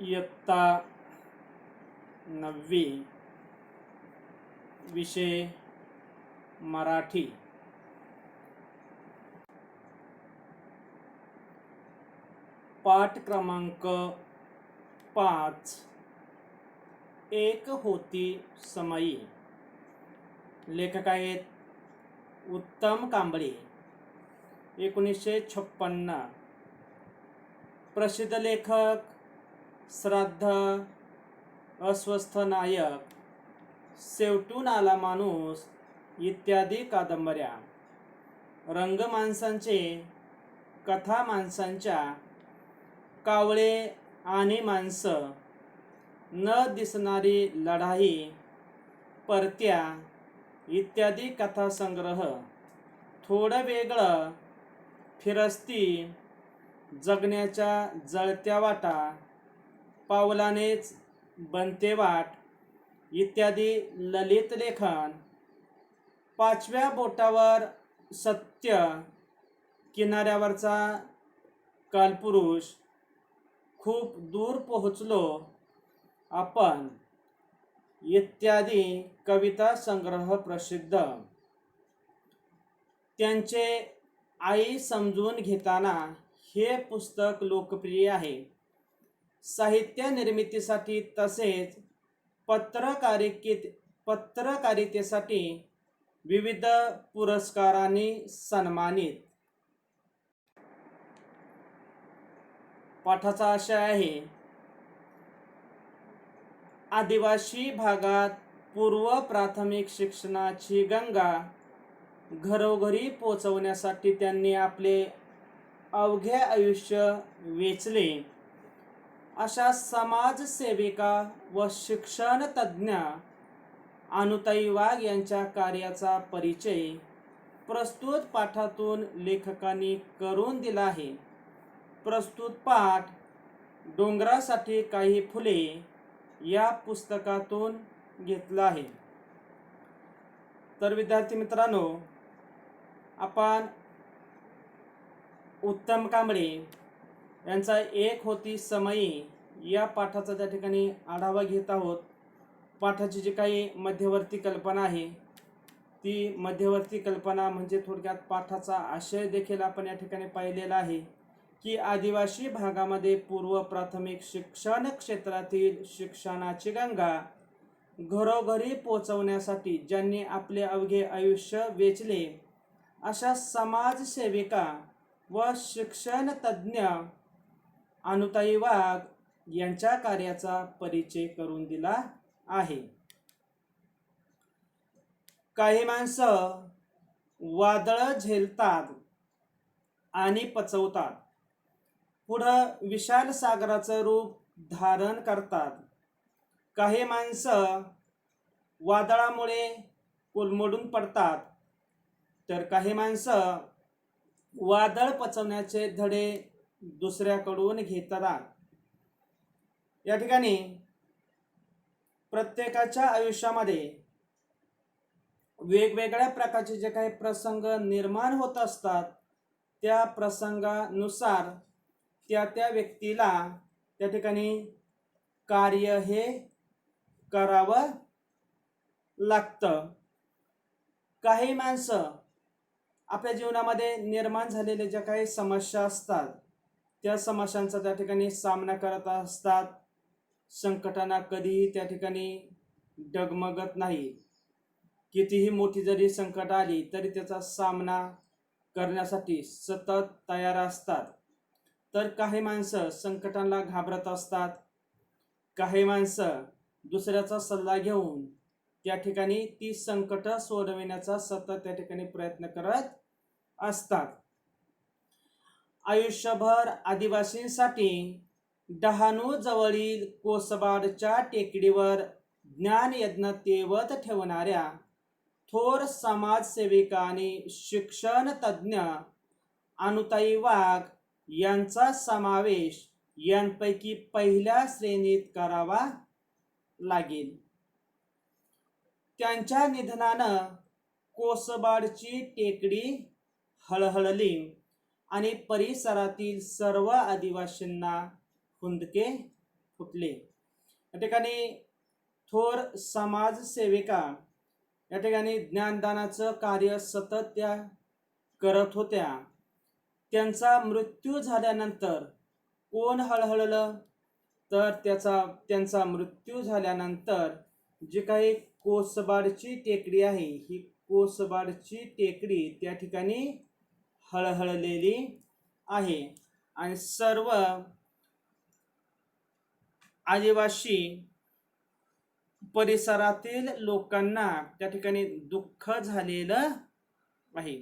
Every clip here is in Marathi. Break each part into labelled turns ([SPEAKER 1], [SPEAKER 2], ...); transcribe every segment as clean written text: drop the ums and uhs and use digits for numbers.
[SPEAKER 1] इयत्ता 9वी विषय मराठी। पाठ क्रमांक 5 एक होती समयी। लेखक आहेत उत्तम कांबळे, 1956। प्रसिद्ध लेखक श्राद्ध, अस्वस्थ नायक, शेवटून आला माणूस इत्यादी कादंबऱ्या। रंग माणसांचे, कथा माणसांच्या, कावळे आणि माणसं, न दिसणारी लढाई, परत्या इत्यादी कथासंग्रह। थोडं वेगळं, फिरस्ती, जगण्याच्या जळत्या वाटा, पावलानेच बनते वाट इत्यादी ललित लेखन। पाचव्या बोटावर सत्य, किनाऱ्यावरचा कालपुरुष, खूप दूर पोहोचलो आपण इत्यादी कविता संग्रह प्रसिद्ध। त्यांचे आई समजून घेताना हे पुस्तक लोकप्रिय आहे। साहित्य निर्मितीसाठी तसेच पत्रकारितेसाठी विविध पुरस्कारांनी सन्मानित। पाठाचा आशय आहे, आदिवासी भागात पूर्व प्राथमिक शिक्षणाची गंगा घरोघरी पोचवण्यासाठी त्यांनी आपले अवघे आयुष्य वेचले अशा समाजसेविका व शिक्षण तज्ज्ञ अनुताई वाघ यांच्या कार्याचा परिचय प्रस्तुत पाठातून लेखकांनी करून दिला आहे। प्रस्तुत पाठ डोंगरासाठी काही फुले या पुस्तकातून घेतला आहे। तर विद्यार्थी मित्रांनो, आपण उत्तम कांबळे यांचा एक होती समयी या पाठाचा त्या ठिकाणी आढावा घेत आहोत। पाठाची जी काही मध्यवर्ती कल्पना आहे, ती मध्यवर्ती कल्पना म्हणजे थोडक्यात पाठाचा आशय देखील आपण या ठिकाणी पाहिलेला आहे की आदिवासी भागामध्ये पूर्व प्राथमिक शिक्षण क्षेत्रातील शिक्षणाची गंगा घरोघरी पोचवण्यासाठी ज्यांनी आपले अवघे आयुष्य वेचले अशा समाजसेविका व शिक्षण तज्ज्ञ अनुताई वाघ यांच्या कार्याचा परिचय करून दिला आहे। काही माणसं वादळ झेलतात आणि पचवतात, पुढं विशाल सागराचं रूप धारण करतात। काही माणसं वादळामुळे कोलमडून पडतात, तर काही माणसं वादळ पचवण्याचे धडे दुसऱ्याकडून घेतात। या ठिकाणी प्रत्येकाच्या आयुष्यामध्ये वेगवेगळ्या प्रकारचे जे काही प्रसंग निर्माण होत असतात, त्या प्रसंगानुसार त्या व्यक्तीला त्या ठिकाणी कार्य हे करावं लागतं। काही माणसं आपल्या जीवनामध्ये निर्माण झालेल्या ज्या काही समस्या असतात, त्या समस्यांचा त्या ठिकाणी सामना करत असतात। संकटांना कधीही त्या ठिकाणी डगमगत नाही। कितीही मोठी जरी संकट आली तरी त्याचा सामना करण्यासाठी सतत तयार असतात। तर काही माणसं संकटांना घाबरत असतात, काही माणसं दुसऱ्याचा सल्ला घेऊन त्या ठिकाणी ती संकट सोडविण्याचा सतत त्या ठिकाणी प्रयत्न करत असतात। आयुष्यभर आदिवासींसाठी डहाणू जवळील कोसबाडच्या टेकडीवर ज्ञानयज्ञ तेवत ठेवणाऱ्या थोर समाजसेविका आणि शिक्षण तज्ज्ञ अनुताई वाघ यांचा समावेश यांपैकी पहिल्या श्रेणीत करावा लागेल। त्यांच्या निधनानं कोसबाडची टेकडी हळहळली आणि परिसरातील सर्व आदिवासींना हुंदके फुटले. या ठिकाणी थोर समाजसेविका या ठिकाणी ज्ञानदानाचं कार्य सतत त्या करत होत्या. त्यांचा मृत्यू झाल्यानंतर कोण हळहळलं, तर त्यांचा मृत्यू झाल्यानंतर जी काही कोसबाडची टेकडी आहे, ही कोसबाडची टेकडी त्या ठिकाणी हळहळलेली आहे आणि सर्व आदिवासी परिसरातील लोकांना त्या ठिकाणी दुःख झालेलं आहे.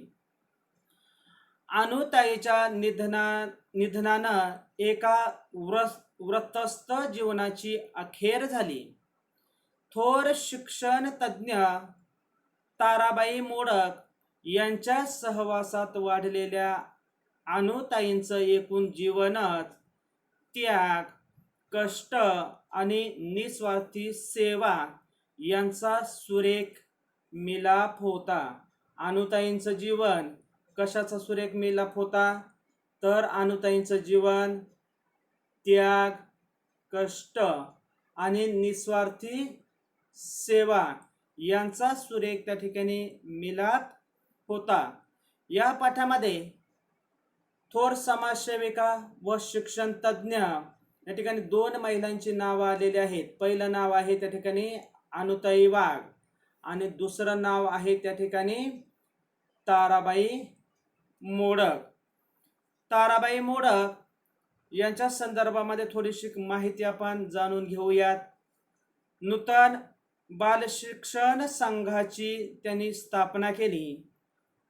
[SPEAKER 1] अनुताईच्या निधनानं एका व्रतस्थ जीवनाची अखेर झाली. थोर शिक्षण तज्ज्ञ ताराबाई मोडक यांच्या सहवासात वाढलेल्या अनुताईंचं एकूण जीवनच त्याग, कष्ट आणि निस्वार्थी सेवा यांचा सुरेख मिलाप होता. अनुताईंचं जीवन कशाचा सुरेख मिलाप होता, तर अनुताईंचं जीवन त्याग, कष्ट आणि निस्वार्थी सेवा यांचा सुरेख त्या ठिकाणी मिलाप होता. या पाठामध्ये थोर समाजसेविका व शिक्षण तज्ज्ञ या ठिकाणी 2 महिलांची नावं आलेली आहेत. पहिलं नाव आहे त्या ठिकाणी अनुताई वाघ आणि दुसरं नाव आहे त्या ठिकाणी ताराबाई मोडक. ताराबाई मोडक यांच्या संदर्भामध्ये थोडीशी माहिती आपण जाणून घेऊयात. नूतन बालशिक्षण संघाची त्यांनी स्थापना केली.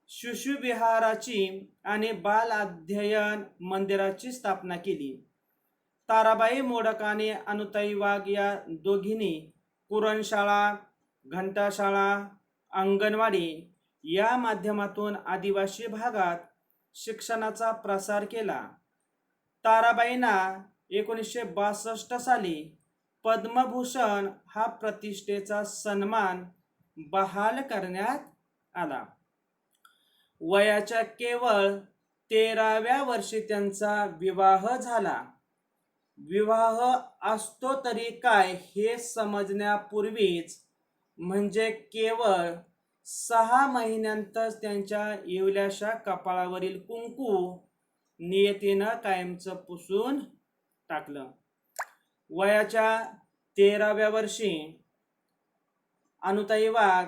[SPEAKER 1] शिशुविहाराची आणि बाल अध्ययन मंदिराची स्थापना केली. ताराबाई मोडक आणि अनुताई वाघ या दोघींनी कुरणशाळा, घंटाशाळा, अंगणवाडी या माध्यमातून आदिवासी भागात शिक्षणाचा प्रसार केला. ताराबाईंना 1962 साली पद्मभूषण हा प्रतिष्ठेचा सन्मान बहाल करण्यात आला. वयाच्या केवळ 13व्या वर्षी त्यांचा विवाह झाला. विवाह असतो तरी काय हे समजण्यापूर्वीच म्हणजे केवळ 6 महिन्यांतच त्यांच्या येवल्याशा कपाळावरील कुंकू नियतीनं कायमचं पुसून टाकलं. वयाच्या 13व्या वर्षी अनुताई वाघ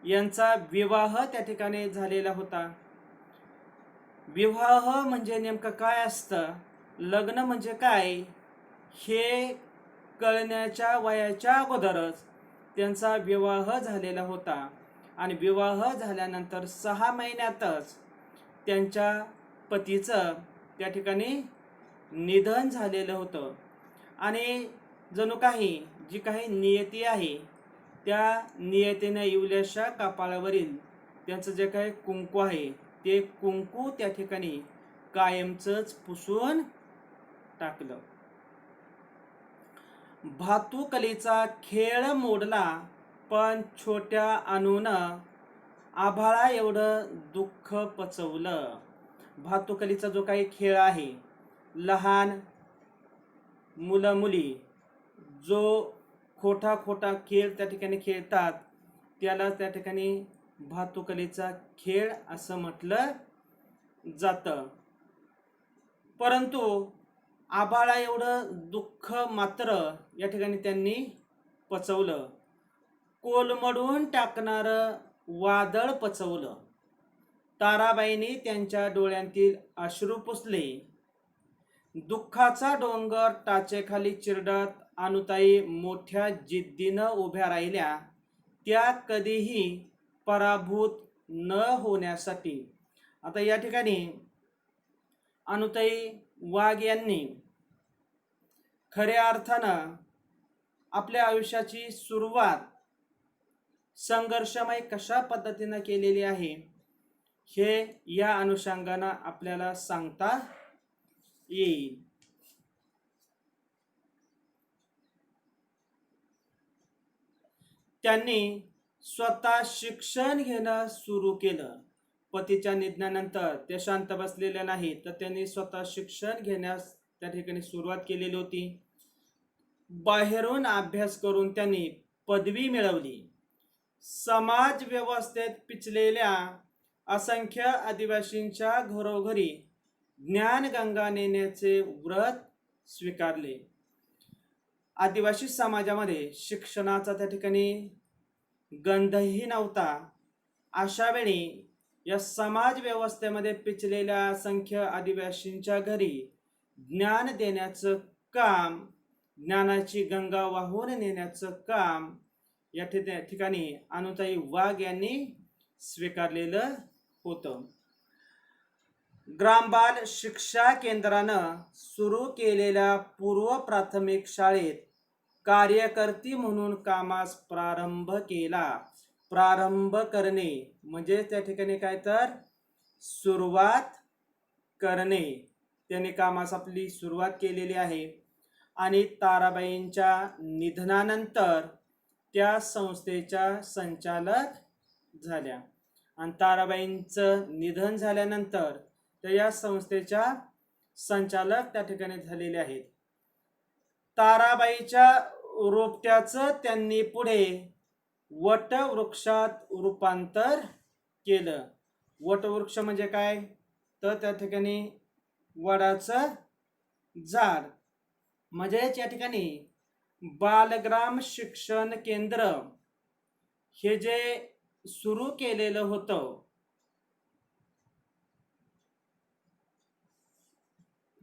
[SPEAKER 1] यांचा विवाह त्या ठिकाणी झालेला होता. विवाह म्हणजे नेमकं काय असतं, लग्न म्हणजे काय हे कळण्याच्या वयाच्या अगोदरच त्यांचा विवाह झालेला होता आणि विवाह झाल्यानंतर 6 महिन्यातच त्यांच्या पतीचं त्या ठिकाणी निधन झालेलं होतं. आणि जणू काही जी काही नियती आहे त्या नियतीने येवल्याशा कपाळावरील त्यांचं जे काही कुंकू आहे ते कुंकू त्या ठिकाणी कायमचंच पुसून टाकलं. भातुकलीचा खेळ मोडला, पण छोट्या अनूनं आभाळा एवढं दुःख पचवलं. भातुकलीचा जो काही खेळ आहे, लहान मुलं मुली जो खोटा खेळ त्या ठिकाणी खेळतात त्याला त्या ठिकाणी भातुकलीचा खेळ असं म्हटलं जातं. परंतु आभाळा एवढं दुःख मात्र या ठिकाणी त्यांनी पचवलं. कोलमडून टाकणारं वादळ पचवलं. ताराबाईंनी त्यांच्या डोळ्यांतील अश्रू पुसले. दुःखाचा डोंगर टाचेखाली चिरडत अनुताई मोठ्या जिद्दीनं उभ्या राहिल्या, त्या कधीही पराभूत न होण्यासाठी. आता या ठिकाणी अनुताई वाघ यांनी खऱ्या अर्थानं आपल्या आयुष्याची सुरुवात संघर्षमय कशा पद्धतीनं केलेली आहे हे या अनुषंगानं आपल्याला सांगता येईल. त्यांनी स्वतः शिक्षण घेणं सुरू केलं. पतीच्या निधनानंतर ते शांत बसलेले नाही, तर त्यांनी स्वतः शिक्षण घेण्यास त्या ठिकाणी सुरुवात केलेली होती. बाहेरून अभ्यास करून त्यांनी पदवी मिळवली. समाज व्यवस्थेत पिचलेल्या असंख्य आदिवासींच्या घरोघरी ज्ञानगंगा नेण्याचे व्रत स्वीकारले. आदिवासी समाजामध्ये शिक्षणाचा त्या ठिकाणी गंधही नव्हता. अशा वेळी या समाज व्यवस्थेमध्ये पिचलेल्या असंख्य आदिवासींच्या घरी ज्ञान देण्याचं काम, ज्ञानाची गंगा वाहून नेण्याचं काम या ठिकाणी अनुताई वाघ यांनी स्वीकारलेलं होतं. ग्रामबाल शिक्षा केंद्रानं सुरू केलेल्या पूर्व प्राथमिक शाळेत कार्यकर्ती म्हणून कामास प्रारंभ केला. प्रारंभ करणे म्हणजे त्या ठिकाणी काय तर सुरुवात करणे. त्यांनी कामास आपली सुरुवात केलेली आहे. आणि ताराबाईंच्या निधनानंतर त्या संस्थेच्या संचालक झाल्या. आणि ताराबाईंचं निधन झाल्यानंतर त्या या संस्थेच्या संचालक त्या ठिकाणी झालेले आहेत. ताराबाईच्या रोपट्याचं त्यांनी पुढे वटवृक्षात रूपांतर केलं. वटवृक्ष म्हणजे काय, तर त्या ठिकाणी वडाचं झाड. म्हणजे या ठिकाणी बालग्राम शिक्षण केंद्र हे जे सुरू केलेलं होतं,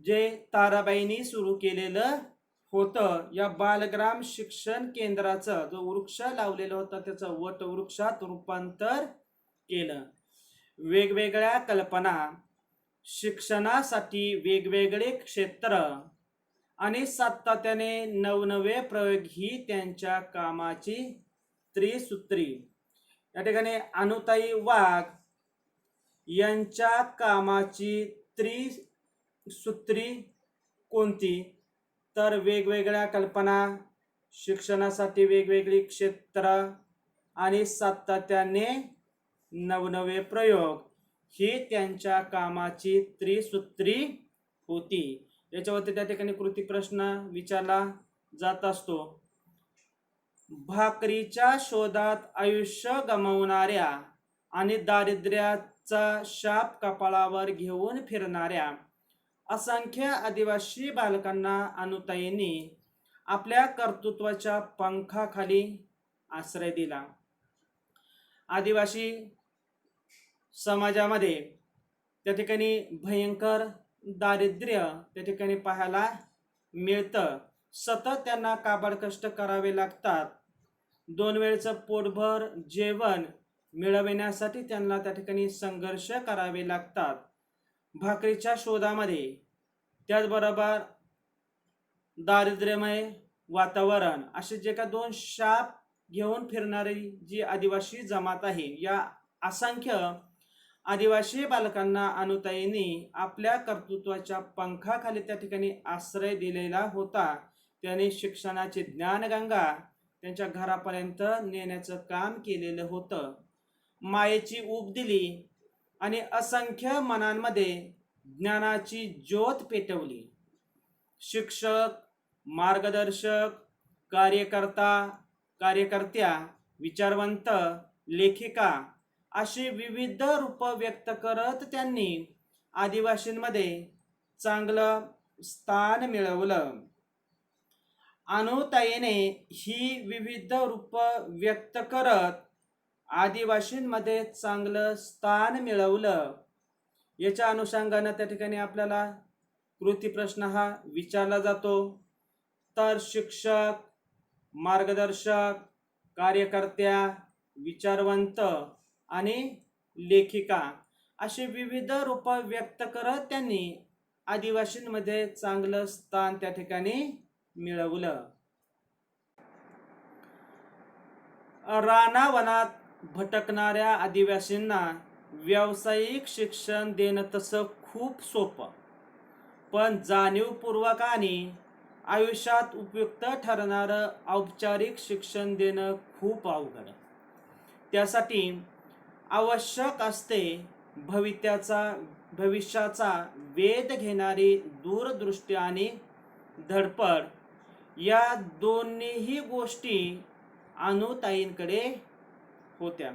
[SPEAKER 1] जे ताराबाईंनी सुरू केलेलं होतं, या बालग्राम शिक्षण केंद्राचा जो वृक्ष लावलेला होता त्याचं वटवृक्षात रूपांतर केलं. वेगवेगळ्या कल्पना, शिक्षणासाठी वेगवेगळे क्षेत्र आणि सातत्याने नवनवे प्रयोग ही त्यांच्या कामाची त्रिसूत्री. या ठिकाणी अनुताई वाघ यांच्या कामाची त्रिसूत्री कोणती, तर वेगवेगळ्या कल्पना, शिक्षणासाठी वेगवेगळी क्षेत्र आणि सातत्याने नवनवे प्रयोग ही त्यांच्या कामाची त्रिसूत्री होती. याच्यावरती त्या ठिकाणी कृती प्रश्न विचारला जात असतो. भाकरीच्या शोधात आयुष्य गमावणाऱ्या आणि दारिद्र्याचा शाप कपाळावर घेऊन फिरणाऱ्या असंख्य आदिवासी बालकांना अनुताईंनी आपल्या कर्तृत्वाच्या पंखाखाली आश्रय दिला. आदिवासी समाजामध्ये त्या ठिकाणी भयंकर दारिद्र्य त्या ठिकाणी पाहायला मिळतं. सतत त्यांना काबाड कष्ट करावे लागतात. 2 वेळचं पोटभर जेवण मिळविण्यासाठी त्यांना त्या ठिकाणी संघर्ष करावे लागतात. भाकरीच्या शोधामध्ये, त्याचबरोबर दारिद्र्यमय वातावरण, असे जे का 2 शाप घेऊन फिरणारी जी आदिवासी जमात आहे, या असंख्य आदिवासी बालकांना अनुताईंनी आपल्या कर्तृत्वाच्या पंखाखाली त्या ठिकाणी आश्रय दिलेला होता. त्यांनी शिक्षणाची ज्ञानगंगा त्यांच्या घरापर्यंत नेण्याचं काम केलेलं होतं. मायेची ऊब दिली आणि असंख्य मनांमध्ये ज्ञानाची ज्योत पेटवली. शिक्षक, मार्गदर्शक, कार्यकर्त्या, विचारवंत, लेखिका अशी विविध रूप व्यक्त करत त्यांनी आदिवासींमध्ये चांगलं स्थान मिळवलं. अनुताईने ही विविध रूप व्यक्त करत आदिवासींमध्ये चांगलं स्थान मिळवलं. याच्या अनुषंगाने त्या ठिकाणी आपल्याला कृती प्रश्न हा विचारला जातो. तर शिक्षक, मार्गदर्शक, कार्यकर्त्या, विचारवंत आणि लेखिका असे विविध रूप व्यक्त करत त्यांनी आदिवासींमध्ये चांगलं स्थान त्या ठिकाणी मिळवलं. रानावनात भटकणाऱ्या आदिवासींना व्यावसायिक शिक्षण देणं तसं खूप सोपं, पण जाणीवपूर्वक आणि आयुष्यात उपयुक्त ठरणारं औपचारिक शिक्षण देणं खूप अवघड. त्यासाठी आवश्यक असते भविष्याचा वेध घेणारी दूरदृष्टी आणि धडपड या दोन्हीही गोष्टी अनुताईंकडे होत्या.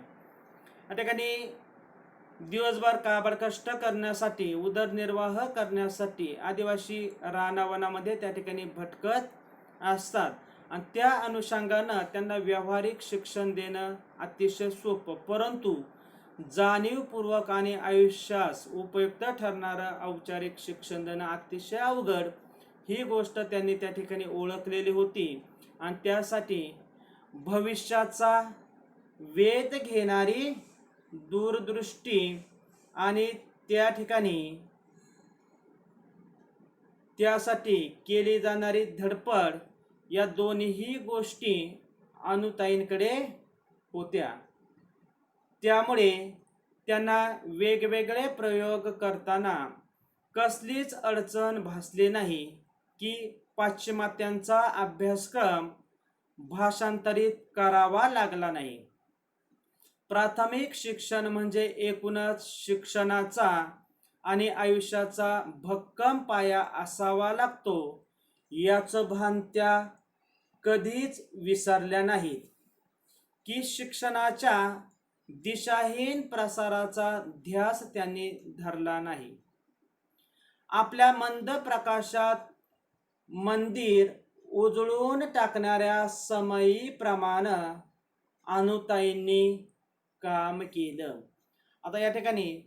[SPEAKER 1] या ठिकाणी दिवसभर काबाड कष्ट करण्यासाठी, उदरनिर्वाह करण्यासाठी आदिवासी रानावनामध्ये त्या ठिकाणी भटकत असतात आणि त्या अनुषंगानं त्यांना व्यावहारिक शिक्षण देणं अतिशय सोपं, परंतु जाणीवपूर्वक आणि आयुष्यास उपयुक्त ठरणारं औपचारिक शिक्षण देणं अतिशय अवघड ही गोष्ट त्यांनी त्या ठिकाणी ओळखलेली होती. आणि त्यासाठी भविष्याचा वेध घेणारी दूरदृष्टी आणि त्या ठिकाणी त्यासाठी केली जाणारी धडपड या दोन्ही गोष्टी अनुताईंकडे होत्या. त्यामुळे त्यांना वेगवेगळे प्रयोग करताना कसलीच अडचण भासली नाही की पाश्चिमात्यांचा अभ्यासक्रम भाषांतरित करावा लागला नाही. प्राथमिक शिक्षण म्हणजे एकूणच शिक्षणाचा आणि आयुष्याचा भक्कम पाया असावा लागतो याचं भान त्या कधीच विसरल्या नाहीत की शिक्षणाच्या दिशाहीन प्रसाराचा ध्यास त्यांनी धरला नाही. आपल्या मंद प्रकाशात मंदिर उजळून टाकणाऱ्या समयीप्रमाणे अनुताईंनी काम केलं. आता या ठिकाणी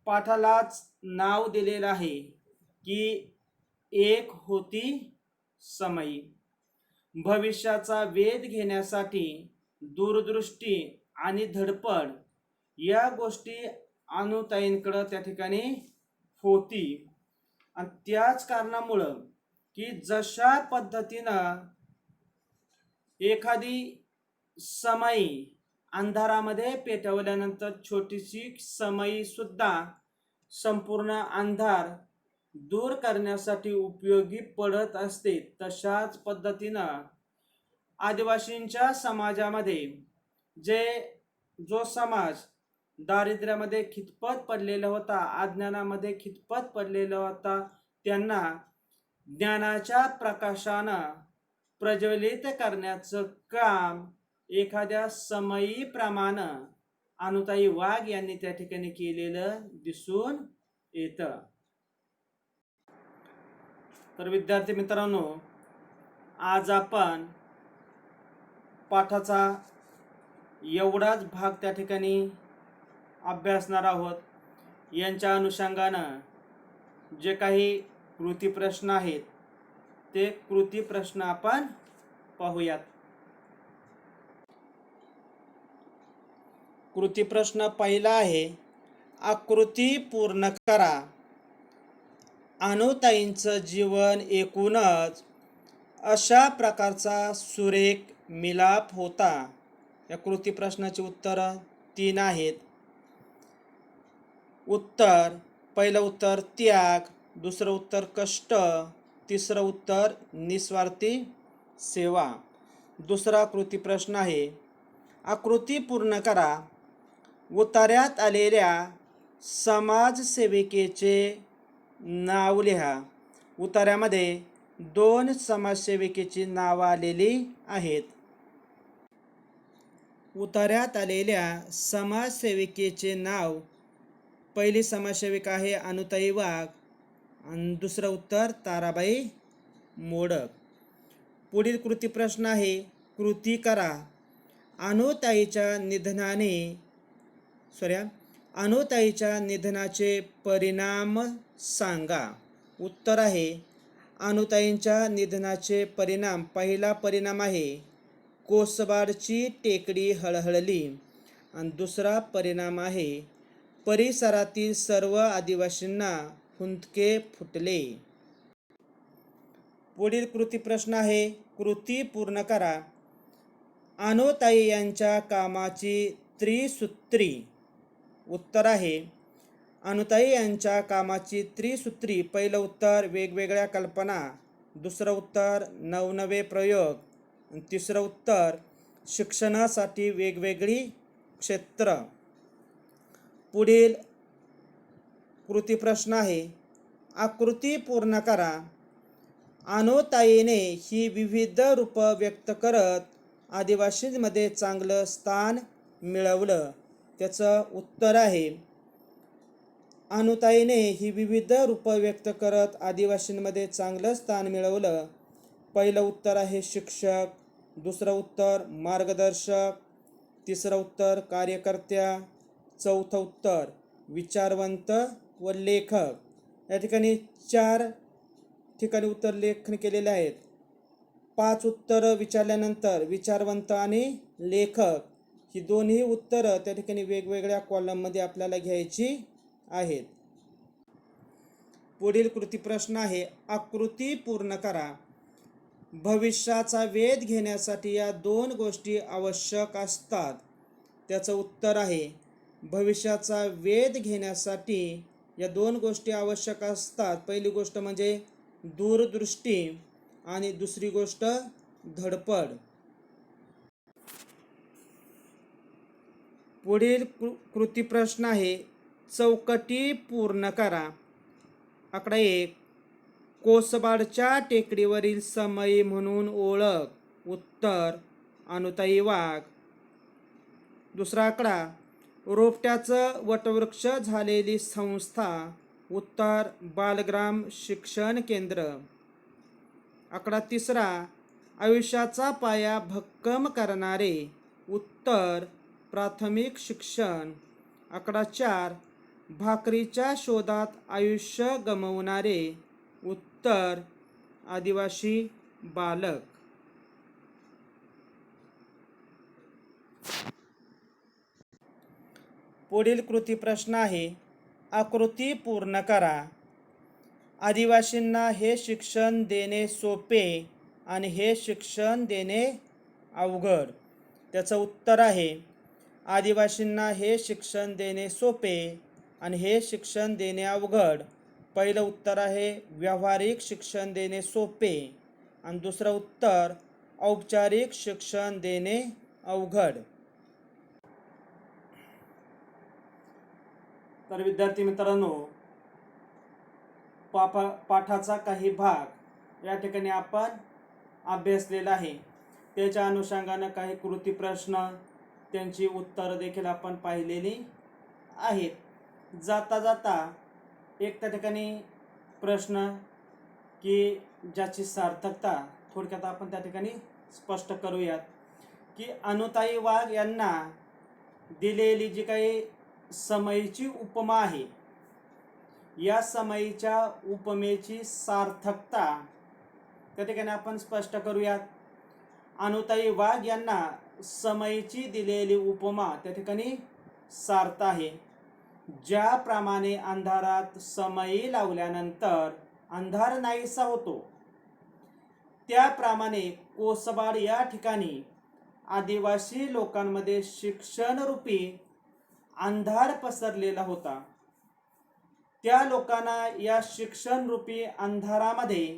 [SPEAKER 1] पाठालाच नाव दिलेलं आहे की एक होती समयी. भविष्याचा वेध घेण्यासाठी दूरदृष्टी आणि धडपड या गोष्टी अनुताईंकडं त्या ठिकाणी होती. आणि त्याच कारणामुळं की जशा पद्धतीनं एखादी समई अंधारामध्ये पेटवल्यानंतर छोटीशी समई सुद्धा संपूर्ण अंधार दूर करण्यासाठी उपयोगी पडत असते, तशाच पद्धतीनं आदिवासींच्या समाजामध्ये जो समाज दारिद्र्यामध्ये खितपत पडलेला होता, अज्ञानामध्ये खितपत पडलेला होता, त्यांना ज्ञानाच्या प्रकाशानं प्रज्वलित करण्याचं काम एखाद्या समयीप्रमाणे अनुताई वाघ यांनी त्या ठिकाणी केलेलं दिसून येतं. तर विद्यार्थी मित्रांनो, आज आपण पाठाचा एवढाच भाग त्या ठिकाणी अभ्यासणार आहोत. यांच्या अनुषंगानं जे काही कृती प्रश्न आहेत ते कृती प्रश्न आपण पाहूयात. कृती प्रश्न पहिला आहे, आकृती पूर्ण करा. अनुताईंचं जीवन एकूणच अशा प्रकारचा सुरेख मिलाप होता. या कृती प्रश्नाची उत्तरं 3 आहेत. पहिलं उत्तर त्याग, दुसरं उत्तर कष्ट, तिसरं उत्तर निस्वार्थी सेवा. दुसरा कृती प्रश्न आहे, आकृती पूर्ण करा. उतार्यात आलेल्या समाजसेविकेचे नाव लिहा. उतार्यामध्ये 2 समाजसेविकेची नावं आलेली आहेत. उतार्यात आलेल्या समाजसेविकेचे नाव, पहिली समाजसेविका आहे अनुताई वाघ आणि दुसरं उत्तर ताराबाई मोडक. पुढील कृती प्रश्न आहे, कृती करा. अनुताईच्या निधनाचे परिणाम सांगा. उत्तर आहे, अनुताईंच्या निधनाचे परिणाम. पहिला परिणाम आहे, कोसबाडची टेकडी हळहळली आणि दुसरा परिणाम आहे, परिसरातील सर्व आदिवासींना हुंदके फुटले. पुढील कृती प्रश्न आहे, कृती पूर्ण करा. अनुताई यांच्या कामाची त्रिसूत्री. उत्तर आहे, अनुताई यांच्या कामाची त्रिसूत्री. पहिलं उत्तर वेगवेगळ्या कल्पना, दुसरं उत्तर नवनवे प्रयोग, तिसरं उत्तर शिक्षणासाठी वेगवेगळी क्षेत्र. पुढील कृती प्रश्न आहे, आकृती पूर्ण करा. अनुताईने ही विविध रूपं व्यक्त करत आदिवासींमध्ये चांगलं स्थान मिळवलं. त्याचं उत्तर आहे, अनुताईने ही विविध रूपं व्यक्त करत आदिवासींमध्ये चांगलं स्थान मिळवलं. पहिलं उत्तर आहे शिक्षक, दुसरं उत्तर मार्गदर्शक, तिसरं उत्तर कार्यकर्त्या, चौथं उत्तर विचारवंत व लेखक. या ठिकाणी 4 ठिकाणी उत्तर लेखन केलेले आहेत. 5 उत्तरं विचारल्यानंतर विचारवंत आणि लेखक ही दोन्ही उत्तरं त्या ठिकाणी वेगवेगळ्या कॉलममध्ये आपल्याला घ्यायची आहेत. पुढील कृती प्रश्न आहे, आकृती पूर्ण करा. भविष्याचा वेध घेण्यासाठी या 2 गोष्टी आवश्यक असतात. त्याचं उत्तर आहे, भविष्याचा वेध घेण्यासाठी या 2 गोष्टी आवश्यक असतात. पहिली गोष्ट म्हणजे दूरदृष्टी आणि दुसरी गोष्ट धडपड. पुढील कृती प्रश्न आहे, चौकटी पूर्ण करा. आकडा 1, कोसबाडच्या टेकडीवरील समई म्हणून ओळख. उत्तर अनुताई वाघ. दुसरा आकडा, रोपट्याचं वटवृक्ष झालेली संस्था. उत्तर बालग्राम शिक्षण केंद्र. आकडा 3, आयुष्याचा पाया भक्कम करणारे. उत्तर प्राथमिक शिक्षण. आकडा 4, भाकरीच्या शोधात आयुष्य गमावणारे. उत्तर आदिवासी बालक. पुढील कृती प्रश्न आहे, आकृती पूर्ण करा. आदिवासींना हे शिक्षण देणे सोपे आणि हे शिक्षण देणे अवघड. त्याचं उत्तर आहे, आदिवासींना हे शिक्षण देणे सोपे आणि हे शिक्षण देणे अवघड. पहिलं उत्तर आहे व्यावहारिक शिक्षण देणे सोपे आणि दुसरं उत्तर औपचारिक शिक्षण देणे अवघड. तर विद्यार्थी मित्रांनो, पाठाचा काही भाग या ठिकाणी आपण अभ्यासलेला आहे. त्याच्या अनुषंगाने काही कृती प्रश्न, त्यांची उत्तरं देखील आपण पाहिलेली आहेत. जाता जाता एक त्या ठिकाणी प्रश्न की ज्याची सार्थकता थोडक्यात आपण त्या ठिकाणी स्पष्ट करूयात, की अनुताई वाघ यांना दिलेली जी काही समईची उपमा आहे, या समईच्या उपमेची सार्थकता त्या ठिकाणी आपण स्पष्ट करूयात. अनुताई वाघ यांना समईची दिलेली उपमा त्या ठिकाणी सार्थ आहे. ज्याप्रमाणे अंधारात समई लावल्यानंतर अंधार नाहीसा होतो, त्याप्रमाणे कोसबाड या ठिकाणी आदिवासी लोकांमध्ये शिक्षणरूपी अंधार पसरलेला होता. त्या लोकांना या शिक्षणरूपी अंधारामध्ये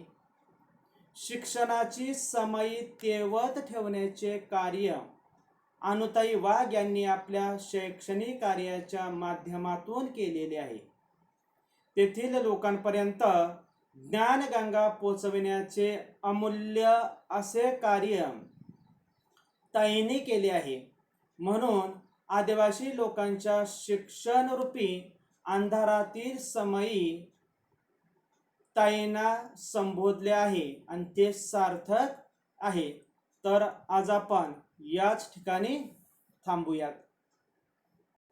[SPEAKER 1] शिक्षणाची समई तेवत ठेवण्याचे कार्य अनुताई वाघ यांनी आपल्या शैक्षणिक कार्याच्या माध्यमातून केलेले आहे. तेथील लोकांपर्यंत ज्ञानगंगा पोचविण्याचे अमूल्य असे कार्य ताईंनी केले आहे. म्हणून आदिवासी लोकांच्या शिक्षणरूपी अंधारातील समई ताईंना संबोधले आहे आणि ते सार्थक आहे. तर आज आपण याच ठिकाणी थांबूयात.